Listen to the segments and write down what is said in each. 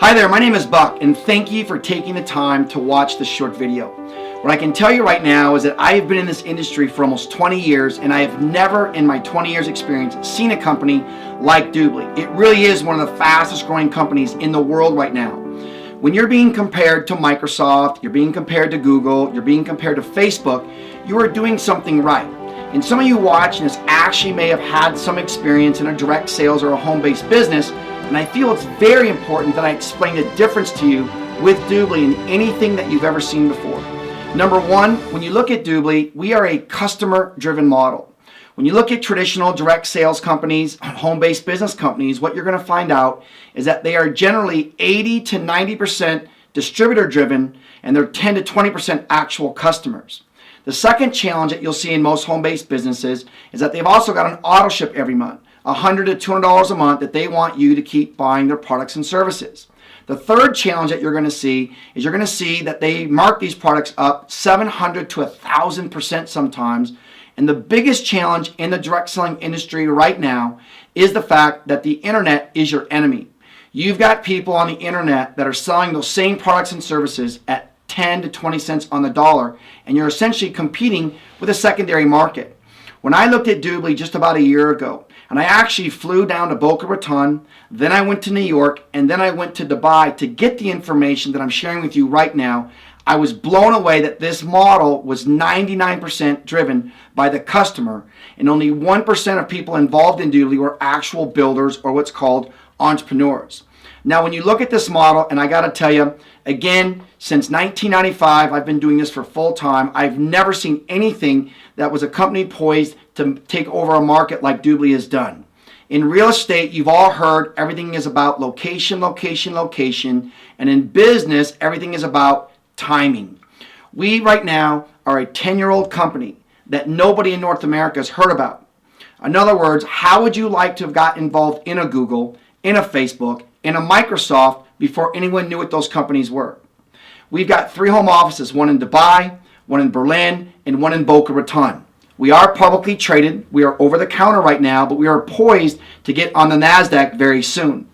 Hi there, my name is Buck, and thank you for taking the time to watch this short video. What I can tell you right now is that I have been in this industry for almost 20 years, and I have never in my 20 years experience seen a company like DubLi. It really is one of the fastest growing companies in the world right now. When you're being compared to Microsoft, you're being compared to Google, you're being compared to Facebook, you are doing something right. And some of you watching this actually may have had some experience in a direct sales or a home-based business, and I feel it's very important that I explain the difference to you with DubLi and anything that you've ever seen before. Number one, when you look at DubLi, we are a customer-driven model. When you look at traditional direct sales companies, home-based business companies, what you're going to find out is that they are generally 80 to 90% distributor-driven, and they're 10 to 20% actual customers. The second challenge that you'll see in most home-based businesses is that they've also got an auto ship every month, $100 to $200 a month that they want you to keep buying their products and services. The third challenge that you're going to see is you're going to see that they mark these products up 700 to 1,000% sometimes. And the biggest challenge in the direct selling industry right now is the fact that the internet is your enemy. You've got people on the internet that are selling those same products and services at 10 to 20 cents on the dollar, and you're essentially competing with a secondary market. When I looked at DubLi just about a year ago, and I actually flew down to Boca Raton, then I went to New York, and then I went to Dubai to get the information that I'm sharing with you right now, I was blown away that this model was 99% driven by the customer, and only 1% of people involved in DubLi were actual builders or what's called entrepreneurs. Now, when you look at this model, and I got to tell you, again, since 1995, I've been doing this for full time. I've never seen anything that was a company poised to take over a market like DubLi has done. In real estate, you've all heard everything is about location, location, location. And in business, everything is about timing. We right now are a 10-year-old company that nobody in North America has heard about. In other words, how would you like to have got involved in a Google, in a Facebook, in a Microsoft before anyone knew what those companies were? We've got 3 home offices, one in Dubai, one in Berlin, and one in Boca Raton. We are publicly traded. We are over the counter right now, but we are poised to get on the NASDAQ very soon.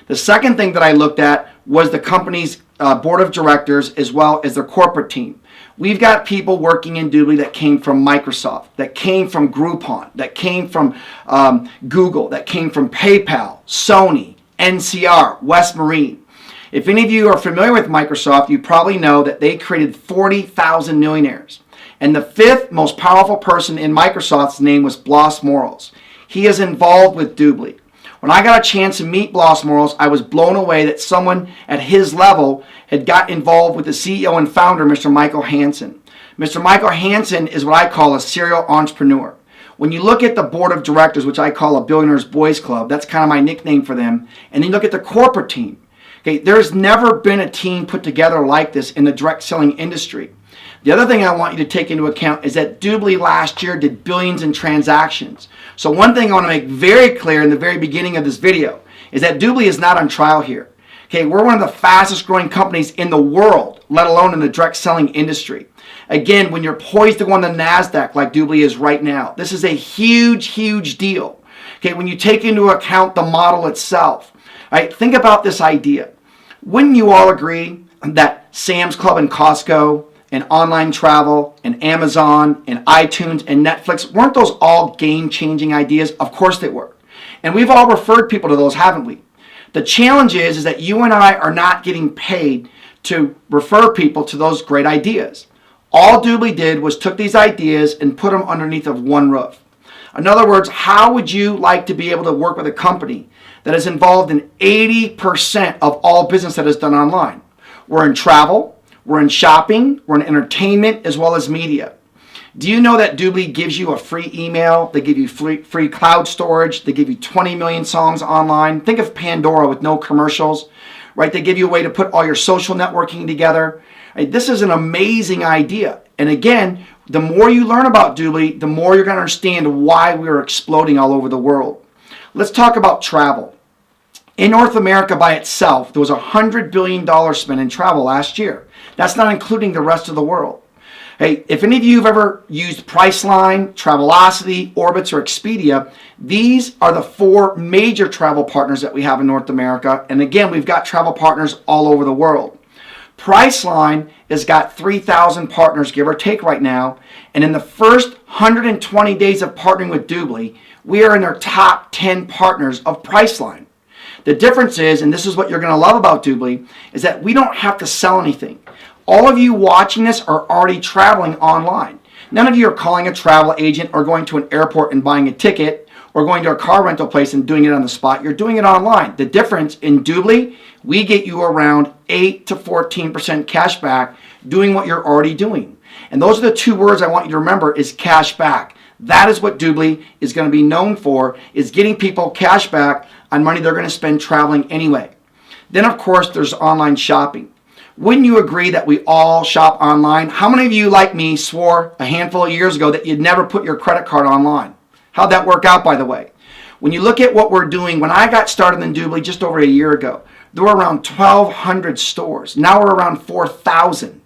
The second thing that I looked at was the company's board of directors as well as their corporate team. We've got people working in DubLi that came from Microsoft, that came from Groupon, that came from Google, that came from PayPal, Sony, NCR, West Marine. If any of you are familiar with Microsoft, you probably know that they created 40,000 millionaires. And the 5th most powerful person in Microsoft's name was Blas Morales. He is involved with DubLi. When I got a chance to meet Blas Morales, I was blown away that someone at his level had got involved with the CEO and founder, Mr. Michael Hansen. Mr. Michael Hansen is what I call a serial entrepreneur. When you look at the board of directors, which I call a Billionaires Boys Club, that's kind of my nickname for them, and then you look at the corporate team. Okay, there's never been a team put together like this in the direct selling industry. The other thing I want you to take into account is that DubLi last year did billions in transactions. So one thing I want to make very clear in the very beginning of this video is that DubLi is not on trial here. Okay, we're one of the fastest growing companies in the world, let alone in the direct selling industry. Again, when you're poised to go on the NASDAQ like DubLi is right now, this is a huge, huge deal. Okay, when you take into account the model itself, right, think about this idea. Wouldn't you all agree that Sam's Club and Costco and online travel and Amazon and iTunes and Netflix, weren't those all game-changing ideas? Of course they were. And we've all referred people to those, haven't we? The challenge is that you and I are not getting paid to refer people to those great ideas. All DubLi did was took these ideas and put them underneath of one roof. In other words, how would you like to be able to work with a company that is involved in 80% of all business that is done online? We're in travel, we're in shopping, we're in entertainment, as well as media. Do you know that DubLi gives you a free email? They give you free cloud storage. They give you 20 million songs online. Think of Pandora with no commercials, right? They give you a way to put all your social networking together. Right? This is an amazing idea. And again, the more you learn about DubLi, the more you're going to understand why we're exploding all over the world. Let's talk about travel. In North America by itself, there was $100 billion spent in travel last year. That's not including the rest of the world. Hey, if any of you have ever used Priceline, Travelocity, Orbitz, or Expedia, these are the 4 major travel partners that we have in North America. And again, we've got travel partners all over the world. Priceline has got 3,000 partners, give or take right now. And in the first 120 days of partnering with DubLi, we are in their top 10 partners of Priceline. The difference is, and this is what you're going to love about DubLi, is that we don't have to sell anything. All of you watching this are already traveling online. None of you are calling a travel agent or going to an airport and buying a ticket or going to a car rental place and doing it on the spot. You're doing it online. The difference in DubLi, we get you around 8 to 14% cash back doing what you're already doing. And those are the 2 words I want you to remember is cash back. That is what DubLi is going to be known for, is getting people cash back on money they're going to spend traveling anyway. Then, of course, there's online shopping. Wouldn't you agree that we all shop online? How many of you, like me, swore a handful of years ago that you'd never put your credit card online? How'd that work out, by the way? When you look at what we're doing, when I got started in DubLi just over a year ago, there were around 1,200 stores. Now we're around 4,000.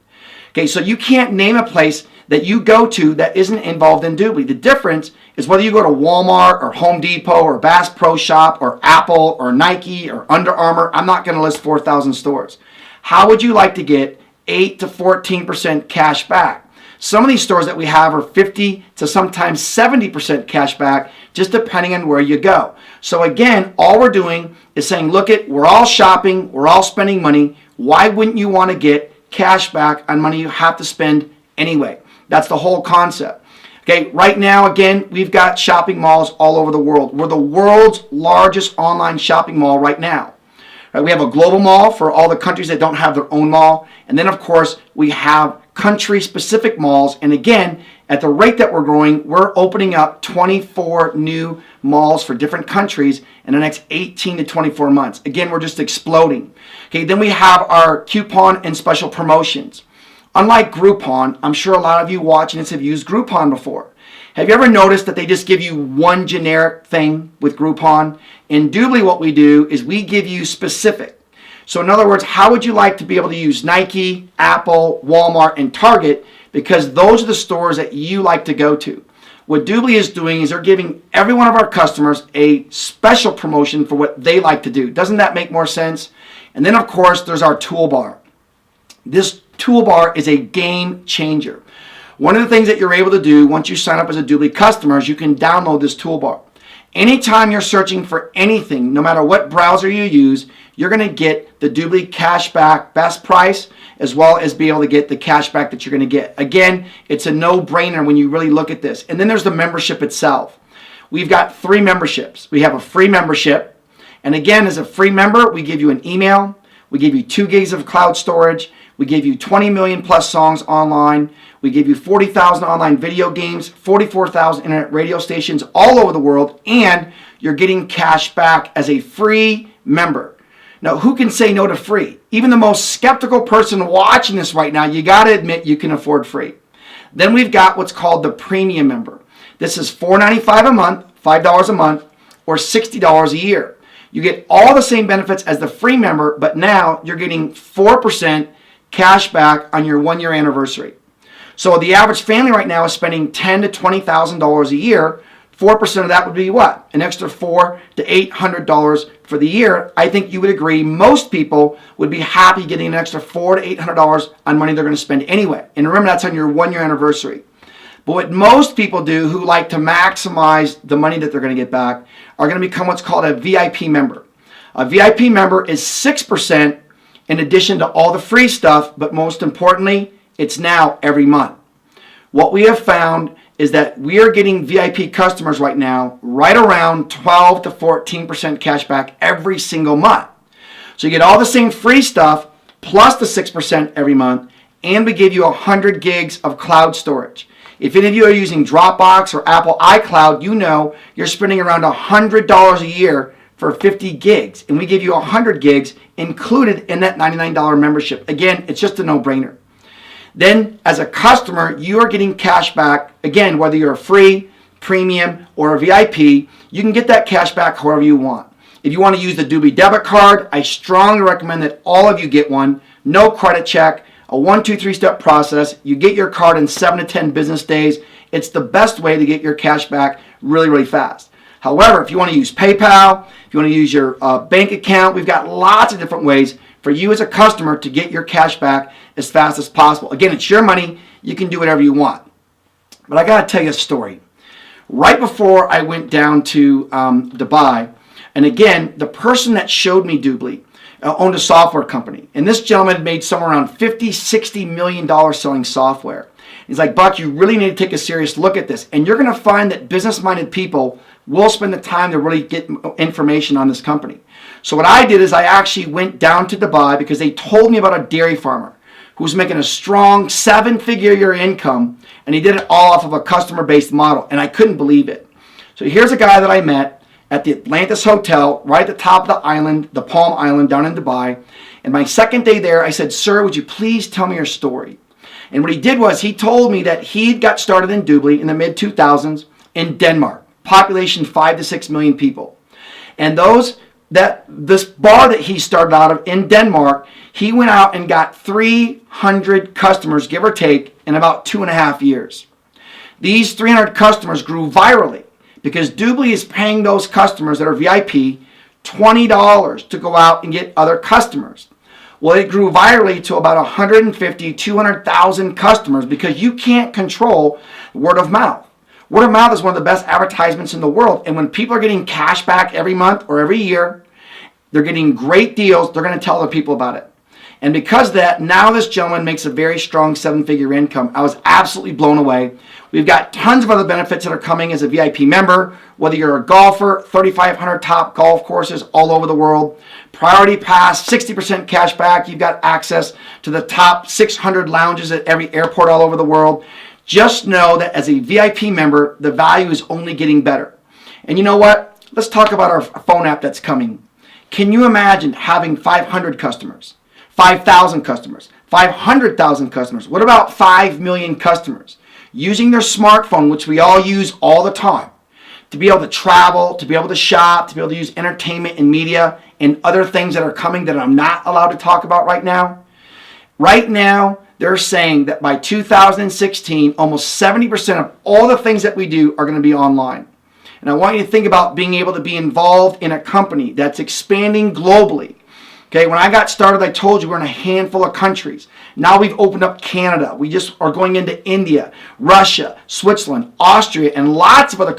Okay, so you can't name a place that you go to that isn't involved in DubLi. The difference is whether you go to Walmart or Home Depot or Bass Pro Shop or Apple or Nike or Under Armour. I'm not going to list 4,000 stores. How would you like to get 8 to 14% cash back? Some of these stores that we have are 50 to sometimes 70% cash back, just depending on where you go. So again, all we're doing is saying, look, we're all shopping, we're all spending money. Why wouldn't you want to get cash back on money you have to spend anyway? That's the whole concept. Okay, right now, again, we've got shopping malls all over the world. We're the world's largest online shopping mall right now. Right, we have a global mall for all the countries that don't have their own mall. And then, of course, we have country-specific malls. And again, at the rate that we're growing, we're opening up 24 new malls for different countries in the next 18 to 24 months. Again, we're just exploding. Okay, then we have our coupon and special promotions. Unlike Groupon, I'm sure a lot of you watching this have used Groupon before. Have you ever noticed that they just give you one generic thing with Groupon? In DubLi, what we do is we give you specific. So in other words, how would you like to be able to use Nike, Apple, Walmart, and Target? Because those are the stores that you like to go to. What DubLi is doing is they're giving every one of our customers a special promotion for what they like to do. Doesn't that make more sense? And then, of course, there's our toolbar. This toolbar is a game changer. One of the things that you're able to do once you sign up as a DubLi customer is you can download this toolbar. Anytime you're searching for anything, no matter what browser you use, you're going to get the DubLi cashback best price, as well as be able to get the cashback that you're going to get. Again, it's a no-brainer when you really look at this. And then there's the membership itself. We've got 3 memberships. We have a free membership. And again, as a free member, we give you an email. We give you 2 gigs of cloud storage. We give you 20 million plus songs online. We give you 40,000 online video games, 44,000 internet radio stations all over the world, and you're getting cash back as a free member. Now, who can say no to free? Even the most skeptical person watching this right now, you got to admit you can afford free. Then we've got what's called the premium member. This is $4.95 a month, $5 a month, or $60 a year. You get all the same benefits as the free member, but now you're getting 4% cash back on your 1-year anniversary. So the average family right now is spending $10,000 to $20,000 a year. 4% of that would be what? An extra $400 to $800 for the year. I think you would agree most people would be happy getting an extra $400 to $800 on money they're going to spend anyway. And remember, that's on your 1-year anniversary. But what most people do who like to maximize the money that they're going to get back are going to become what's called a VIP member. A VIP member is 6% in addition to all the free stuff, but most importantly, it's now every month. What we have found is that we are getting VIP customers right now right around 12 to 14% cash back every single month. So you get all the same free stuff plus the 6% every month, and we give you 100 gigs of cloud storage. If any of you are using Dropbox or Apple iCloud, you know you're spending around $100 a year for 50 gigs, and we give you 100 gigs included in that $99 membership. Again, it's just a no-brainer. Then, as a customer, you are getting cash back. Again, whether you're a free, premium, or a VIP, you can get that cash back however you want. If you want to use the DubLi debit card, I strongly recommend that all of you get one. No credit check, a 1, 2, 3-step process. You get your card in 7 to 10 business days. It's the best way to get your cash back really, really fast. However, if you want to use PayPal, if you want to use your bank account, we've got lots of different ways for you as a customer to get your cash back as fast as possible. Again, it's your money. You can do whatever you want. But I got to tell you a story. Right before I went down to Dubai, and again, the person that showed me DubLi owned a software company. And this gentleman had made somewhere around $50-60 million selling software. He's like, Buck, you really need to take a serious look at this. And you're going to find that business-minded people will spend the time to really get information on this company. So what I did is I actually went down to Dubai because they told me about a dairy farmer who was making a strong 7-figure year income, and he did it all off of a customer-based model, and I couldn't believe it. So here's a guy that I met at the Atlantis Hotel, right at the top of the island, the Palm Island down in Dubai. And my second day there, I said, sir, would you please tell me your story? And what he did was he told me that he got started in DubLi in the mid-2000s in Denmark, population 5 to 6 million people. And this bar that he started out of in Denmark, he went out and got 300 customers, give or take, in about 2.5 years. These 300 customers grew virally because DubLi is paying those customers that are VIP $20 to go out and get other customers. Well, it grew virally to about 150, 200,000 customers because you can't control word of mouth. Word of mouth is one of the best advertisements in the world. And when people are getting cash back every month or every year, they're getting great deals, they're going to tell other people about it. And because of that, now this gentleman makes a very strong 7-figure income. I was absolutely blown away. We've got tons of other benefits that are coming as a VIP member, whether you're a golfer, 3,500 top golf courses all over the world, priority pass, 60% cash back. You've got access to the top 600 lounges at every airport all over the world. Just know that as a VIP member, the value is only getting better. And you know what? Let's talk about our phone app that's coming. Can you imagine having 500 customers, 5,000 customers, 500,000 customers? What about 5 million customers using their smartphone, which we all use all the time, to be able to travel, to be able to shop, to be able to use entertainment and media and other things that are coming that I'm not allowed to talk about right now? Right now, they're saying that by 2016, almost 70% of all the things that we do are going to be online. And I want you to think about being able to be involved in a company that's expanding globally. Okay, when I got started, I told you we're in a handful of countries. Now we've opened up Canada. We just are going into India, Russia, Switzerland, Austria, and lots of other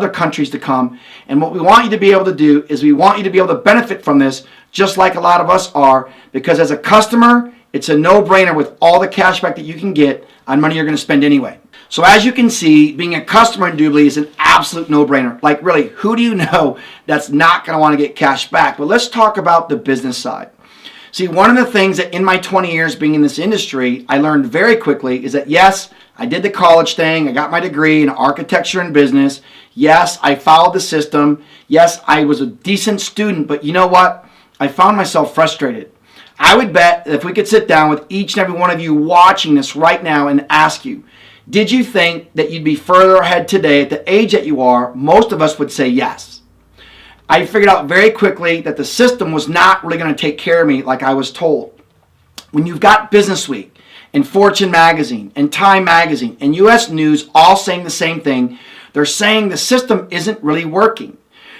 countries to come. And what we want you to be able to do is we want you to be able to benefit from this, just like a lot of us are, because as a customer, it's a no-brainer with all the cash back that you can get on money you're going to spend anyway. So as you can see, being a customer in DubLi is an absolute no-brainer. Like really, who do you know that's not going to want to get cash back? But let's talk about the business side. See, one of the things that in my 20 years being in this industry, I learned very quickly is that yes, I did the college thing. I got my degree in architecture and business. Yes, I followed the system. Yes, I was a decent student. But you know what? I found myself frustrated. I would bet if we could sit down with each and every one of you watching this right now and ask you, did you think that you'd be further ahead today at the age that you are? Most of us would say yes. I figured out very quickly that the system was not really going to take care of me like I was told. When you've got Business Week and Fortune Magazine and Time Magazine and US News all saying the same thing, they're saying the system isn't really working.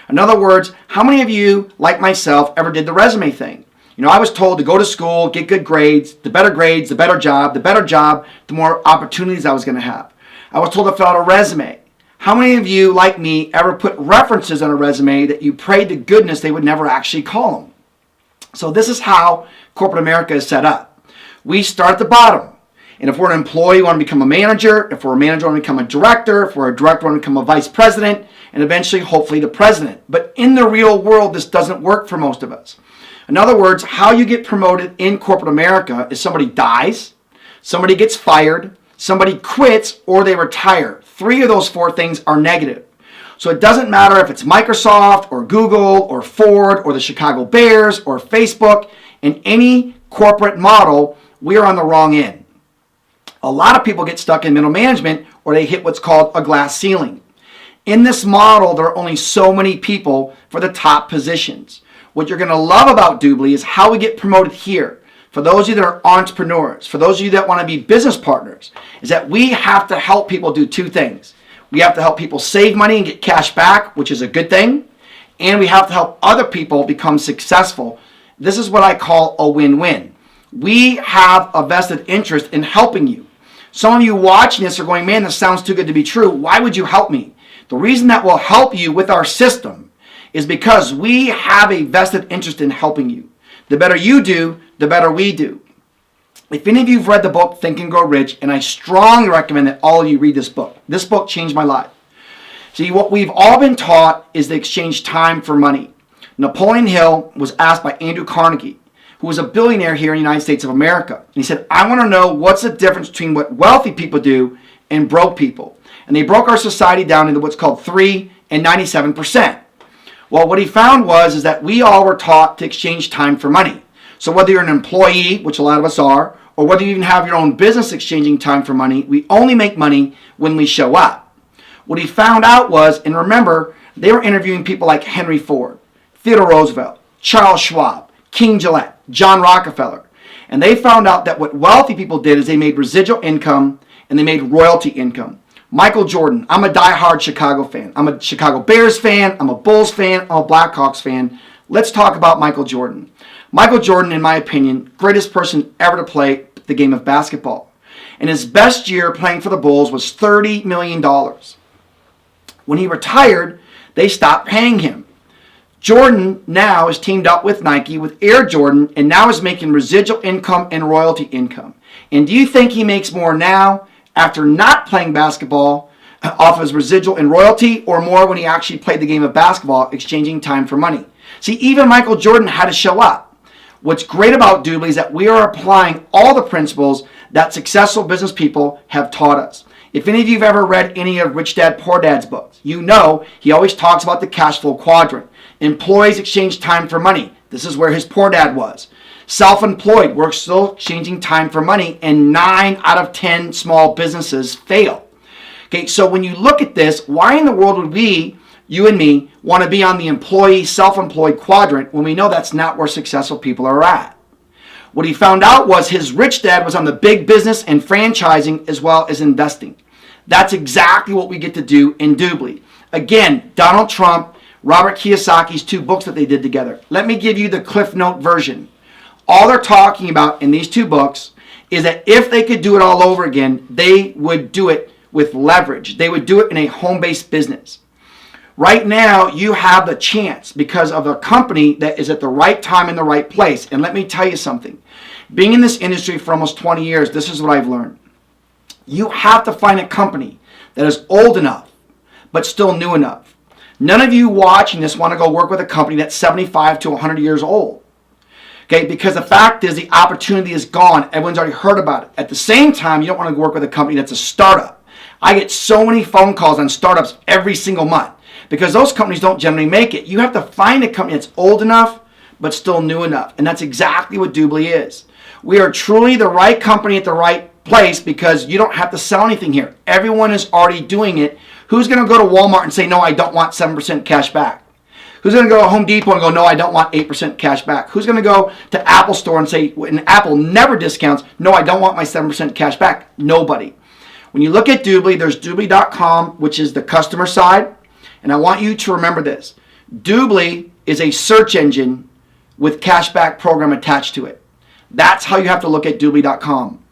In other words, how many of you, like myself, ever did the resume thing? You know, I was told to go to school, get good grades, the better job, the more opportunities I was going to have. I was told to fill out a resume. How many of you, like me, ever put references on a resume that you prayed to goodness they would never actually call them? So this is how corporate America is set up. We start at the bottom. And if we're an employee, we want to become a manager. If we're a manager, we want to become a director. If we're a director, we want to become a vice president. And eventually, hopefully, the president. But in the real world, this doesn't work for most of us. In other words, how you get promoted in corporate America is somebody dies, somebody gets fired, somebody quits, or they retire. 3 of those 4 things are negative. So it doesn't matter if it's Microsoft or Google or Ford or the Chicago Bears or Facebook. In any corporate model, we are on the wrong end. A lot of people get stuck in middle management or they hit what's called a glass ceiling. In this model, there are only so many people for the top positions. What you're going to love about DubLi is how we get promoted here for those of you that are entrepreneurs, for those of you that want to be business partners, is that we have to help people do two things. We have to help people save money and get cash back, which is a good thing, and we have to help other people become successful. This is what I call a win-win. We have a vested interest in helping you. Some of you watching this are going, man, this sounds too good to be true. Why would you help me? The reason that will help you with our system is because we have a vested interest in helping you. The better you do, the better we do. If any of you have read the book Think and Grow Rich, and I strongly recommend that all of you read this book. This book changed my life. See, what we've all been taught is to exchange time for money. Napoleon Hill was asked by Andrew Carnegie, who was a billionaire here in the United States of America. And he said, I want to know what's the difference between what wealthy people do and broke people. And they broke our society down into what's called 3 and 97%. Well, what he found is that we all were taught to exchange time for money. So whether you're an employee, which a lot of us are, or whether you even have your own business exchanging time for money, we only make money when we show up. What he found out was, and remember, they were interviewing people like Henry Ford, Theodore Roosevelt, Charles Schwab, King Gillette, John Rockefeller. And they found out that what wealthy people did is they made residual income and they made royalty income. Michael Jordan, I'm a diehard Chicago fan. I'm a Chicago Bears fan. I'm a Bulls fan. I'm a Blackhawks fan. Let's talk about Michael Jordan. Michael Jordan, in my opinion, greatest person ever to play the game of basketball. And his best year playing for the Bulls was $30 million. When he retired, they stopped paying him. Jordan now is teamed up with Nike with Air Jordan and now is making residual income and royalty income. And do you think he makes more now after not playing basketball off his residual and royalty, or more when he actually played the game of basketball, exchanging time for money? See, even Michael Jordan had to show up. What's great about DubLi is that we are applying all the principles that successful business people have taught us. If any of you have ever read any of Rich Dad Poor Dad's books, you know he always talks about the cash flow quadrant. Employees exchange time for money. This is where his poor dad was. Self-employed, we're still exchanging time for money, and 9 out of 10 small businesses fail. Okay, so when you look at this, why in the world would we, you and me, want to be on the employee, self-employed quadrant when we know that's not where successful people are at? What he found out was his rich dad was on the big business and franchising as well as investing. That's exactly what we get to do in DubLi. Again, Donald Trump, Robert Kiyosaki's 2 books that they did together. Let me give you the Cliff Note version. All they're talking about in these 2 books is that if they could do it all over again, they would do it with leverage. They would do it in a home-based business. Right now, you have the chance because of a company that is at the right time in the right place. And let me tell you something. Being in this industry for almost 20 years, this is what I've learned. You have to find a company that is old enough, but still new enough. None of you watching this want to go work with a company that's 75 to 100 years old. Okay, because the fact is the opportunity is gone. Everyone's already heard about it. At the same time, you don't want to work with a company that's a startup. I get so many phone calls on startups every single month because those companies don't generally make it. You have to find a company that's old enough but still new enough. And that's exactly what DubLi is. We are truly the right company at the right place because you don't have to sell anything here. Everyone is already doing it. Who's going to go to Walmart and say, no, I don't want 7% cash back? Who's going to go to Home Depot and go, no, I don't want 8% cash back? Who's going to go to Apple Store and say, and Apple never discounts, no, I don't want my 7% cash back? Nobody. When you look at DubLi, there's DubLi.com, which is the customer side. And I want you to remember this. DubLi is a search engine with cashback program attached to it. That's how you have to look at DubLi.com.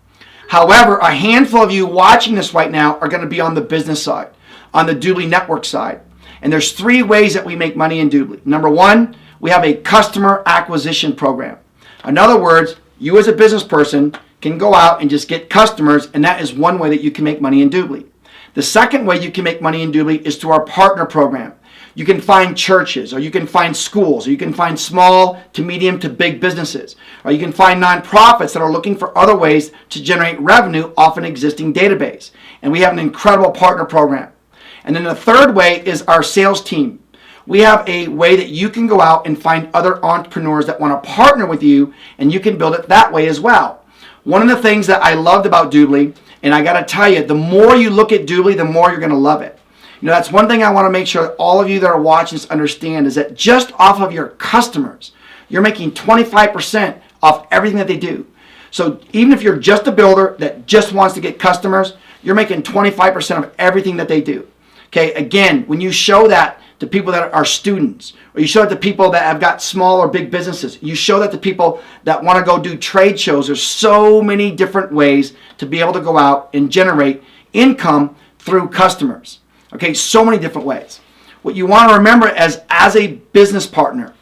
However, a handful of you watching this right now are going to be on the business side, on the DubLi network side. And there's 3 ways that we make money in DubLi. Number 1, we have a customer acquisition program. In other words, you as a business person can go out and just get customers, and that is one way that you can make money in DubLi. The second way you can make money in DubLi is through our partner program. You can find churches, or you can find schools, or you can find small to medium to big businesses, or you can find nonprofits that are looking for other ways to generate revenue off an existing database. And we have an incredible partner program. And then the third way is our sales team. We have a way that you can go out and find other entrepreneurs that want to partner with you, and you can build it that way as well. One of the things that I loved about DubLi, and I got to tell you, the more you look at DubLi, the more you're going to love it. You know, that's one thing I want to make sure that all of you that are watching this understand is that just off of your customers, you're making 25% off everything that they do. So even if you're just a builder that just wants to get customers, you're making 25% of everything that they do. Okay, again, when you show that to people that are students, or you show it to people that have got small or big businesses, you show that to people that want to go do trade shows, there's so many different ways to be able to go out and generate income through customers. Okay, so many different ways. What you want to remember as a business partner,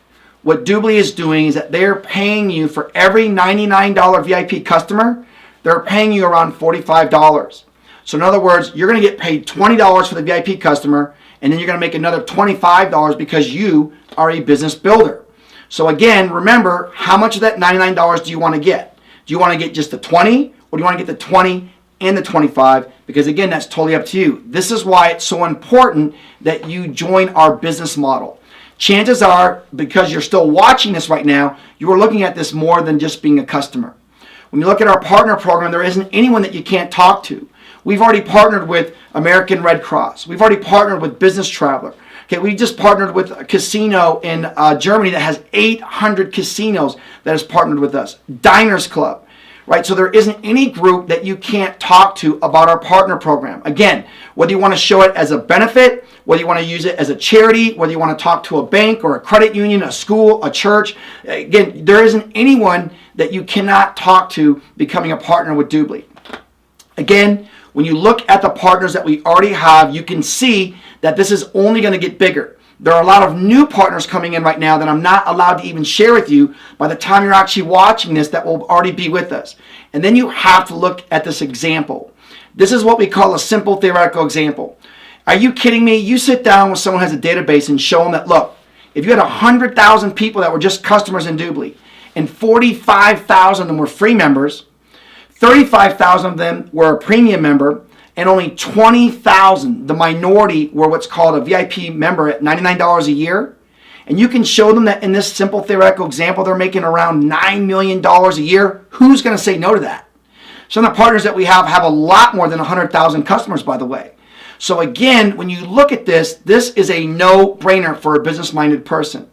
what DubLi is doing is that they're paying you for every $99 VIP customer, they're paying you around $45. So in other words, you're going to get paid $20 for the VIP customer, and then you're going to make another $25 because you are a business builder. So again, remember, how much of that $99 do you want to get? Do you want to get just the 20, or do you want to get the 20 and the 25? Because again, that's totally up to you. This is why it's so important that you join our business model. Chances are, because you're still watching this right now, you are looking at this more than just being a customer. When you look at our partner program, there isn't anyone that you can't talk to. We've already partnered with American Red Cross. We've already partnered with Business Traveler. Okay, we just partnered with a casino in Germany that has 800 casinos that has partnered with us. Diners Club, right? So there isn't any group that you can't talk to about our partner program. Again, whether you want to show it as a benefit, whether you want to use it as a charity, whether you want to talk to a bank or a credit union, a school, a church, again, there isn't anyone that you cannot talk to becoming a partner with DubLi. Again, when you look at the partners that we already have, you can see that this is only going to get bigger. There are a lot of new partners coming in right now that I'm not allowed to even share with you by the time you're actually watching this that will already be with us. And then you have to look at this example. This is what we call a simple theoretical example. Are you kidding me? You sit down with someone who has a database and show them that, look, if you had 100,000 people that were just customers in DubLi, and 45,000 of them were free members, 35,000 of them were a premium member, and only 20,000, the minority, were what's called a VIP member at $99 a year. And you can show them that in this simple theoretical example, they're making around $9 million a year. Who's going to say no to that? Some of the partners that we have a lot more than 100,000 customers, by the way. So again, when you look at this, this is a no-brainer for a business-minded person.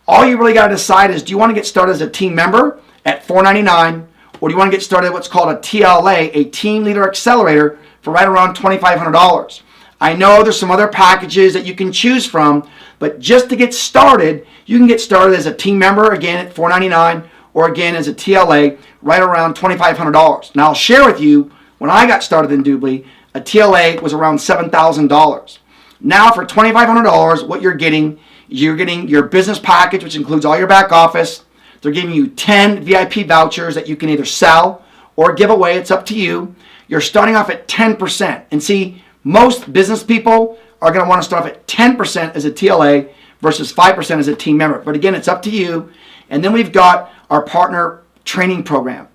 All you really got to decide is, do you want to get started as a team member at $499, or do you want to get started at what's called a TLA, a Team Leader Accelerator, for right around $2,500? I know there's some other packages that you can choose from, but just to get started, you can get started as a team member, again, at $499, or again, as a TLA, right around $2,500. Now, I'll share with you, when I got started in DubLi, a TLA was around $7,000. Now, for $2,500, what you're getting your business package, which includes all your back office. They're giving you 10 VIP vouchers that you can either sell or give away. It's up to you. You're starting off at 10%. And see, most business people are going to want to start off at 10% as a TLA versus 5% as a team member. But again, it's up to you. And then we've got our partner training program.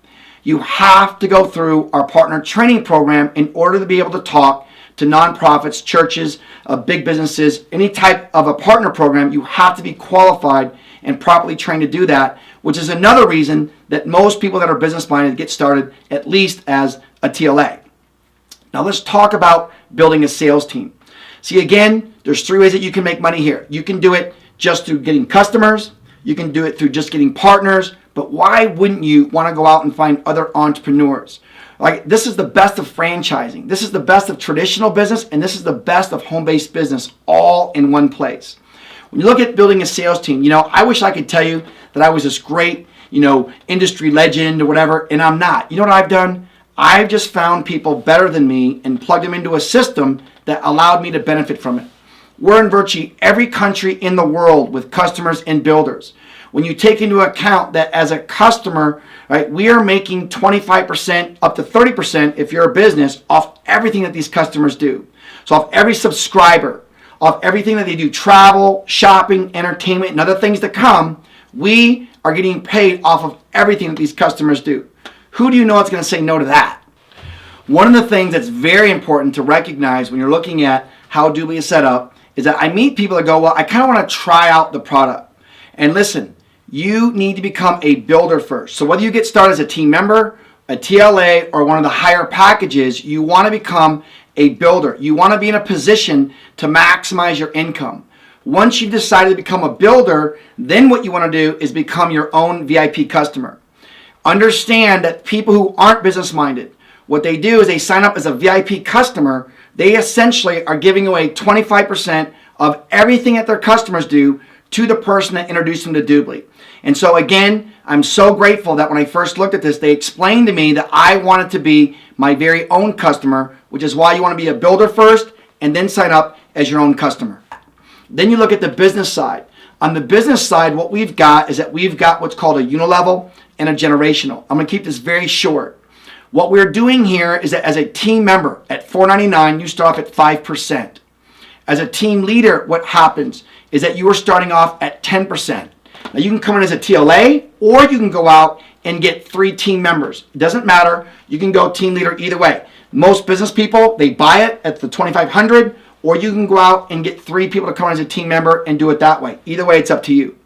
You have to go through our partner training program in order to be able to talk to nonprofits, churches, big businesses, any type of a partner program. You have to be qualified and properly trained to do that, which is another reason that most people that are business-minded get started at least as a TLA. Now let's talk about building a sales team. See, again, there's 3 ways that you can make money here. You can do it just through getting customers. You can do it through just getting partners. But why wouldn't you want to go out and find other entrepreneurs? Like, this is the best of franchising. This is the best of traditional business, and this is the best of home-based business, all in one place. When you look at building a sales team, I wish I could tell you that I was this great, industry legend or whatever, and I'm not. You know what I've done? I've just found people better than me and plugged them into a system that allowed me to benefit from it. We're in virtually every country in the world with customers and builders. When you take into account that as a customer, right, we are making 25% up to 30% if you're a business off everything that these customers do. So off every subscriber, off everything that they do, travel, shopping, entertainment, and other things to come, we are getting paid off of everything that these customers do. Who do you know is going to say no to that? One of the things that's very important to recognize when you're looking at how DubLi is set up is that I meet people that go, well, I kind of want to try out the product. And listen, you need to become a builder first. So whether you get started as a team member, a TLA, or one of the higher packages, you want to become a builder. You want to be in a position to maximize your income. Once you've decided to become a builder, then what you want to do is become your own VIP customer. Understand that people who aren't business minded, what they do is they sign up as a VIP customer. They essentially are giving away 25% of everything that their customers do to the person that introduced them to DubLi. And so again, I'm so grateful that when I first looked at this, they explained to me that I wanted to be my very own customer, which is why you want to be a builder first and then sign up as your own customer. Then you look at the business side. On the business side, what we've got is that we've got what's called a unilevel and a generational. I'm going to keep this very short. What we're doing here is that as a team member at $4.99, you start off at 5%. As a team leader, what happens is that you are starting off at 10%. Now you can come in as a TLA, or you can go out and get 3 team members. It doesn't matter. You can go team leader either way. Most business people, they buy it at the $2,500, or you can go out and get 3 people to come in as a team member and do it that way. Either way, it's up to you.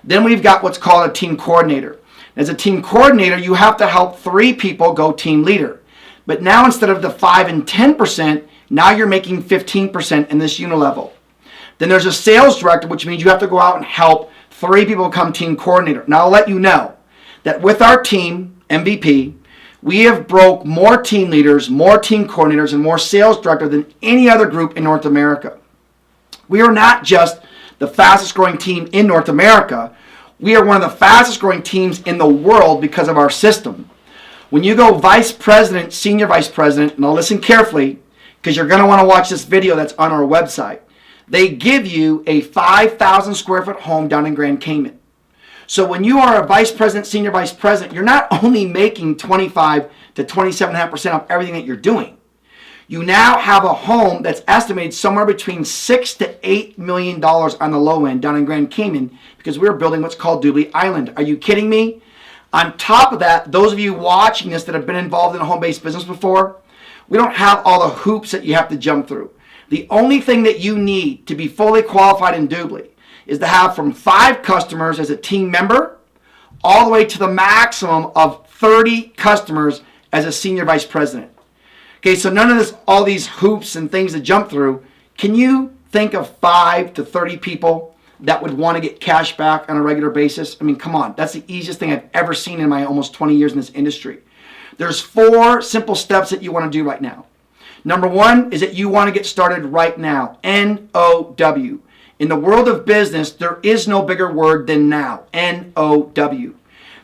Then we've got what's called a team coordinator. As a team coordinator, you have to help 3 people go team leader. But now instead of the 5 and 10%, now you're making 15% in this unilevel. Then there's a sales director, which means you have to go out and help 3 people become team coordinator. Now I'll let you know that with our team, MVP, we have broke more team leaders, more team coordinators, and more sales directors than any other group in North America. We are not just the fastest growing team in North America. We are one of the fastest growing teams in the world because of our system. When you go vice president, senior vice president, now listen carefully because you're going to want to watch this video that's on our website. They give you a 5,000 square foot home down in Grand Cayman. So when you are a vice president, senior vice president, you're not only making 25 to 27.5% of everything that you're doing. You now have a home that's estimated somewhere between $6 to $8 million on the low end down in Grand Cayman because we're building what's called DubLi Island. Are you kidding me? On top of that, those of you watching this that have been involved in a home-based business before, we don't have all the hoops that you have to jump through. The only thing that you need to be fully qualified in DubLi is to have from 5 customers as a team member all the way to the maximum of 30 customers as a senior vice president. Okay, so none of this, all these hoops and things to jump through. Can you think of 5 to 30 people that would want to get cash back on a regular basis? I mean, come on. That's the easiest thing I've ever seen in my almost 20 years in this industry. There's 4 simple steps that you want to do right now. Number 1 is that you want to get started right now. N-O-W. In the world of business, there is no bigger word than now. N-O-W.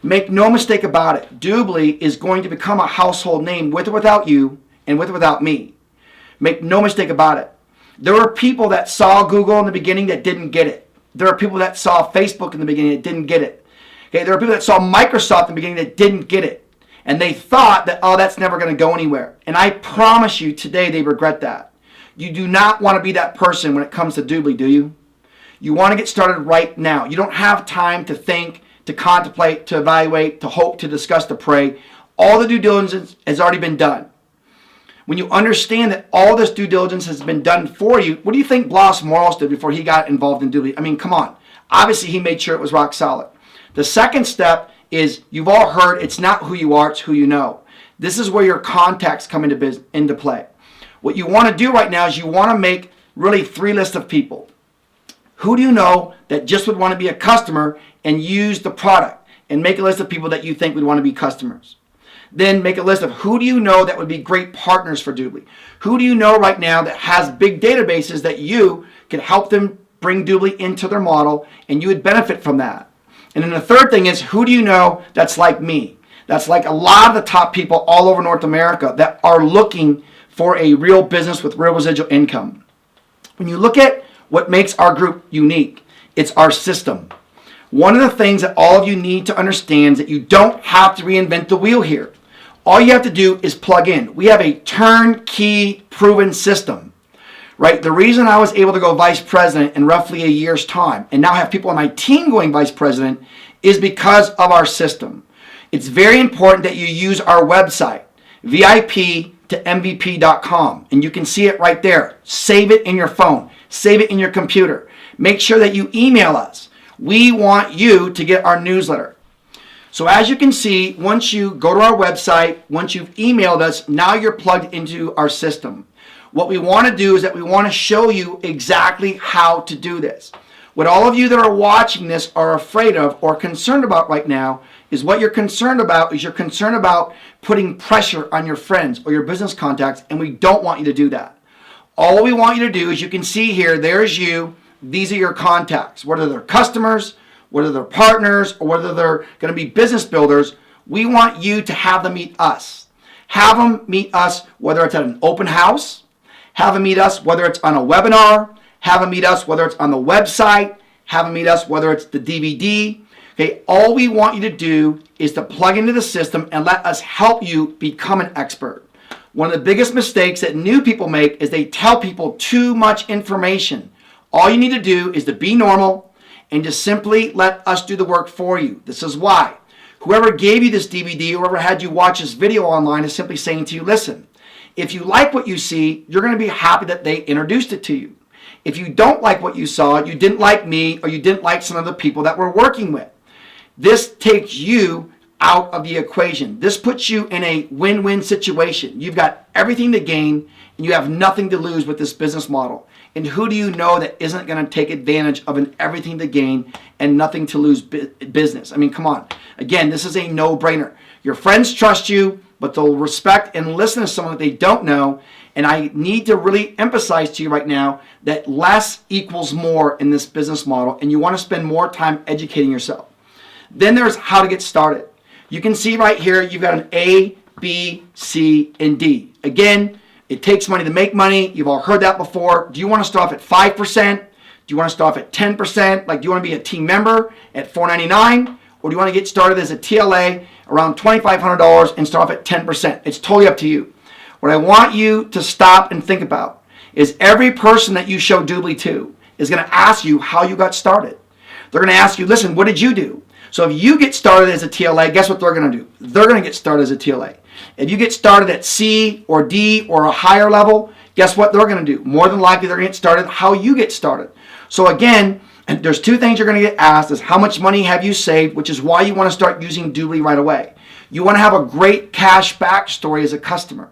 Make no mistake about it. DubLi is going to become a household name with or without you and with or without me. Make no mistake about it. There were people that saw Google in the beginning that didn't get it. There are people that saw Facebook in the beginning that didn't get it. Okay, there are people that saw Microsoft in the beginning that didn't get it. And they thought that, oh, that's never going to go anywhere. And I promise you today they regret that. You do not want to be that person when it comes to DubLi, do you? You want to get started right now. You don't have time to think, to contemplate, to evaluate, to hope, to discuss, to pray. All the due diligence has already been done. When you understand that all this due diligence has been done for you, what do you think Blas Morales did before he got involved in DubLi? I mean, come on. Obviously, he made sure it was rock solid. The second step is, you've all heard, it's not who you are, it's who you know. This is where your contacts come into play. What you want to do right now is you want to make really 3 lists of people. Who do you know that just would want to be a customer and use the product? And make a list of people that you think would want to be customers. Then make a list of who do you know that would be great partners for DubLi? Who do you know right now that has big databases that you can help them bring DubLi into their model and you would benefit from that? And then the third thing is, who do you know that's like me? That's like a lot of the top people all over North America that are looking for a real business with real residual income. When you look at what makes our group unique, it's our system. One of the things that all of you need to understand is that you don't have to reinvent the wheel here. All you have to do is plug in. We have a turnkey proven system, right? The reason I was able to go vice president in roughly a year's time and now have people on my team going vice president is because of our system. It's very important that you use our website, VIP to MVP.com, and you can see it right there. Save it in your phone. Save it in your computer. Make sure that you email us. We want you to get our newsletter. So as you can see, once you go to our website, once you've emailed us, now you're plugged into our system. What we want to do is that we want to show you exactly how to do this. What all of you that are watching this are afraid of or concerned about right now is what you're concerned about is you're concerned about putting pressure on your friends or your business contacts, and we don't want you to do that. All we want you to do is, you can see here, there's you. These are your contacts. Whether they're customers, whether they're partners, or whether they're going to be business builders, we want you to have them meet us. Have them meet us whether it's at an open house, have them meet us whether it's on a webinar, have them meet us whether it's on the website, have them meet us whether it's the DVD. Okay, all we want you to do is to plug into the system and let us help you become an expert. One of the biggest mistakes that new people make is they tell people too much information. All you need to do is to be normal and just simply let us do the work for you. This is why. Whoever gave you this DVD, whoever had you watch this video online, is simply saying to you, listen, if you like what you see, you're going to be happy that they introduced it to you. If you don't like what you saw, you didn't like me, or you didn't like some of the people that we're working with. This takes you out of the equation. This puts you in a win-win situation. You've got everything to gain, and you have nothing to lose with this business model. And who do you know that isn't going to take advantage of an everything to gain and nothing to lose business? I mean, come on. Again, this is a no-brainer. Your friends trust you, but they'll respect and listen to someone that they don't know. And I need to really emphasize to you right now that less equals more in this business model, and you want to spend more time educating yourself. Then there's how to get started. You can see right here, you've got an A, B, C, and D. Again, it takes money to make money. You've all heard that before. Do you want to start off at 5%? Do you want to start off at 10%? Like, do you want to be a team member at $4.99? Or do you want to get started as a TLA around $2,500 and start off at 10%? It's totally up to you. What I want you to stop and think about is every person that you show DubLi to is going to ask you how you got started. They're going to ask you, listen, what did you do? So if you get started as a TLA, guess what they're going to do? They're going to get started as a TLA. If you get started at C or D or a higher level, guess what they're going to do? More than likely, they're going to get started how you get started. So again, there's two things you're going to get asked is how much money have you saved, which is why you want to start using DubLi right away. You want to have a great cash back story as a customer.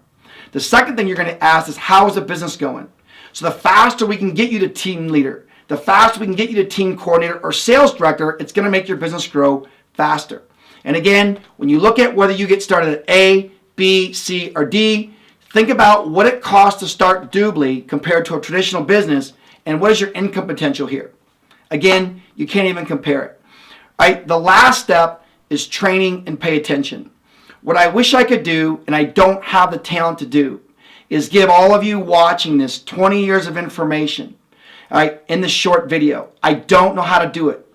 The second thing you're going to ask is how is the business going? So the faster we can get you to team leader, the faster we can get you to team coordinator or sales director, it's going to make your business grow faster. And again, when you look at whether you get started at A, B, C, or D, think about what it costs to start DubLi compared to a traditional business, and what is your income potential here. Again, you can't even compare it. Right? The last step is training and pay attention. What I wish I could do, and I don't have the talent to do, is give all of you watching this 20 years of information, right, in this short video. I don't know how to do it.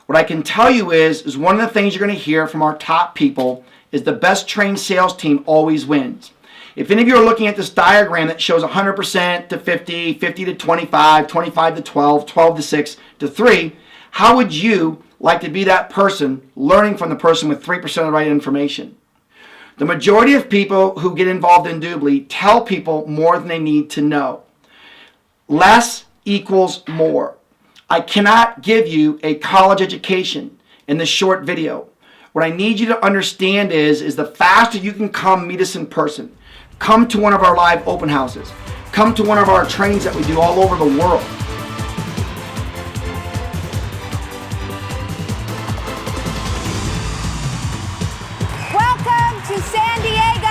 What I can tell you is one of the things you're going to hear from our top people is the best trained sales team always wins. If any of you are looking at this diagram that shows 100% to 50, 50 to 25, 25 to 12, 12 to 6 to 3, how would you like to be that person learning from the person with 3% of the right information? The majority of people who get involved in DubLi tell people more than they need to know. Less equals more. I cannot give you a college education in this short video. What I need you to understand is the faster you can come meet us in person, come to one of our live open houses, come to one of our trainings that we do all over the world. Welcome to San Diego.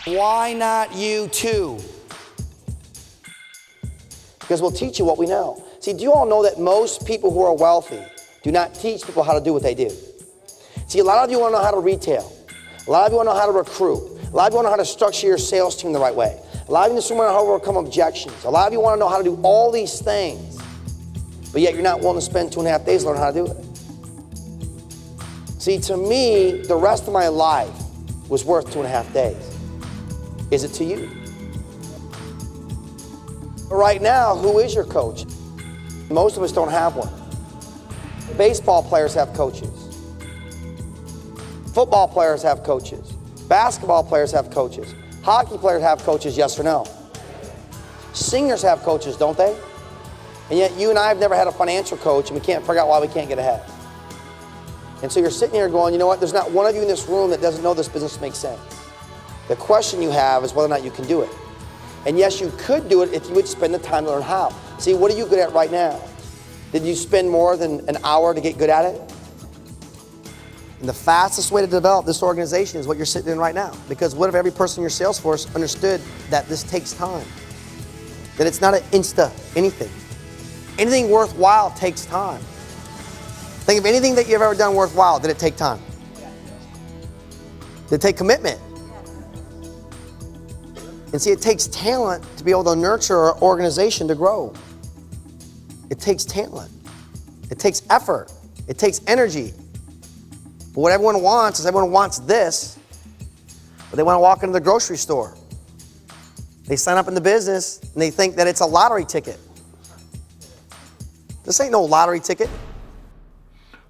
Why not you too? Because we'll teach you what we know. See, do you all know that most people who are wealthy do not teach people how to do what they do? See, a lot of you want to know how to retail. A lot of you want to know how to recruit. A lot of you want to know how to structure your sales team the right way. A lot of you want to know how to overcome objections. A lot of you want to know how to do all these things, but yet you're not willing to spend 2.5 days learning how to do it. See, to me, the rest of my life was worth 2.5 days. Is it to you? Right now, who is your coach? Most of us don't have one. Baseball players have coaches. Football players have coaches. Basketball players have coaches. Hockey players have coaches, yes or no? Singers have coaches, don't they? And yet you and I have never had a financial coach, and we can't figure out why we can't get ahead. And so you're sitting here going, you know what, there's not one of you in this room that doesn't know this business makes sense. The question you have is whether or not you can do it. And yes, you could do it if you would spend the time to learn how. See, what are you good at right now? Did you spend more than an hour to get good at it? And the fastest way to develop this organization is what you're sitting in right now. Because what if every person in your sales force understood that this takes time? That it's not an insta anything. Anything worthwhile takes time. Think of anything that you've ever done worthwhile. Did it take time? Did it take commitment? And see, it takes talent to be able to nurture an organization to grow. It takes talent. It takes effort. It takes energy. But what everyone wants is everyone wants this, but they want to walk into the grocery store. They sign up in the business and they think that it's a lottery ticket. This ain't no lottery ticket.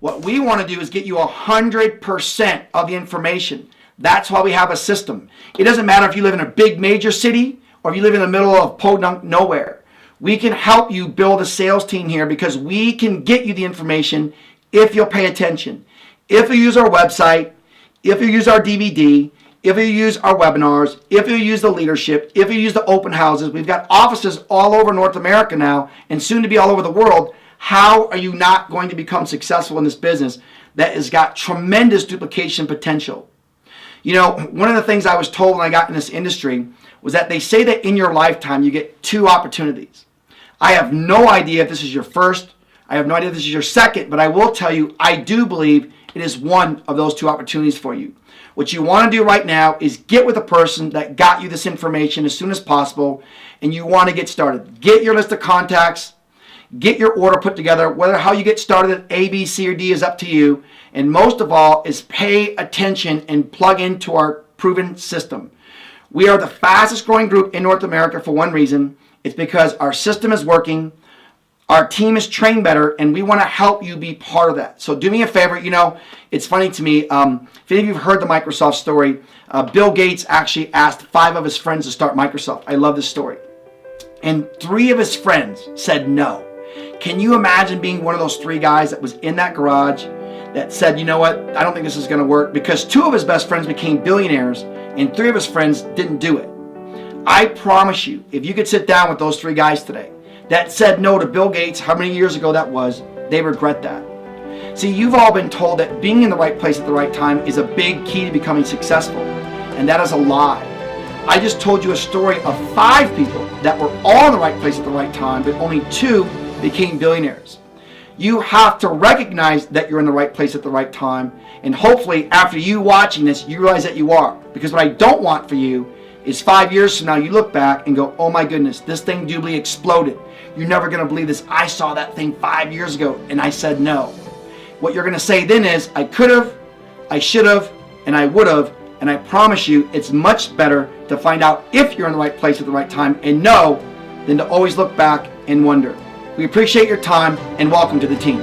What we want to do is get you 100% of the information. That's why we have a system. It doesn't matter if you live in a big major city or if you live in the middle of podunk nowhere. We can help you build a sales team here because we can get you the information if you'll pay attention. If you use our website, if you use our DVD, if you use our webinars, if you use the leadership, if you use the open houses, we've got offices all over North America now and soon to be all over the world. How are you not going to become successful in this business that has got tremendous duplication potential? You know, one of the things I was told when I got in this industry was that they say that in your lifetime you get 2 opportunities. I have no idea if this is your first, I have no idea if this is your second, but I will tell you, I do believe it is one of those 2 opportunities for you. What you want to do right now is get with a person that got you this information as soon as possible, and you want to get started. Get your list of contacts, get your order put together. Whether how you get started at A, B, C, or D is up to you. And most of all is pay attention and plug into our proven system. We are the fastest growing group in North America for one reason. It's because our system is working, our team is trained better, and we want to help you be part of that. So do me a favor. You know, it's funny to me. If any of you have heard the Microsoft story, Bill Gates actually asked 5 of his friends to start Microsoft. I love this story. And 3 of his friends said no. Can you imagine being one of those 3 guys that was in that garage that said, you know what, I don't think this is going to work, because 2 of his best friends became billionaires and 3 of his friends didn't do it. I promise you, if you could sit down with those 3 guys today that said no to Bill Gates, how many years ago that was, they regret that. See, you've all been told that being in the right place at the right time is a big key to becoming successful, and that is a lie. I just told you a story of 5 people that were all in the right place at the right time, but only 2 became billionaires. You have to recognize that you're in the right place at the right time, and hopefully after you watching this, you realize that you are. Because what I don't want for you is 5 years from now, you look back and go, oh my goodness, this thing DubLi exploded. You're never going to believe this. I saw that thing 5 years ago and I said no. What you're going to say then is, I could have, I should have, and I would have. And I promise you, it's much better to find out if you're in the right place at the right time and know than to always look back and wonder. We appreciate your time and welcome to the team.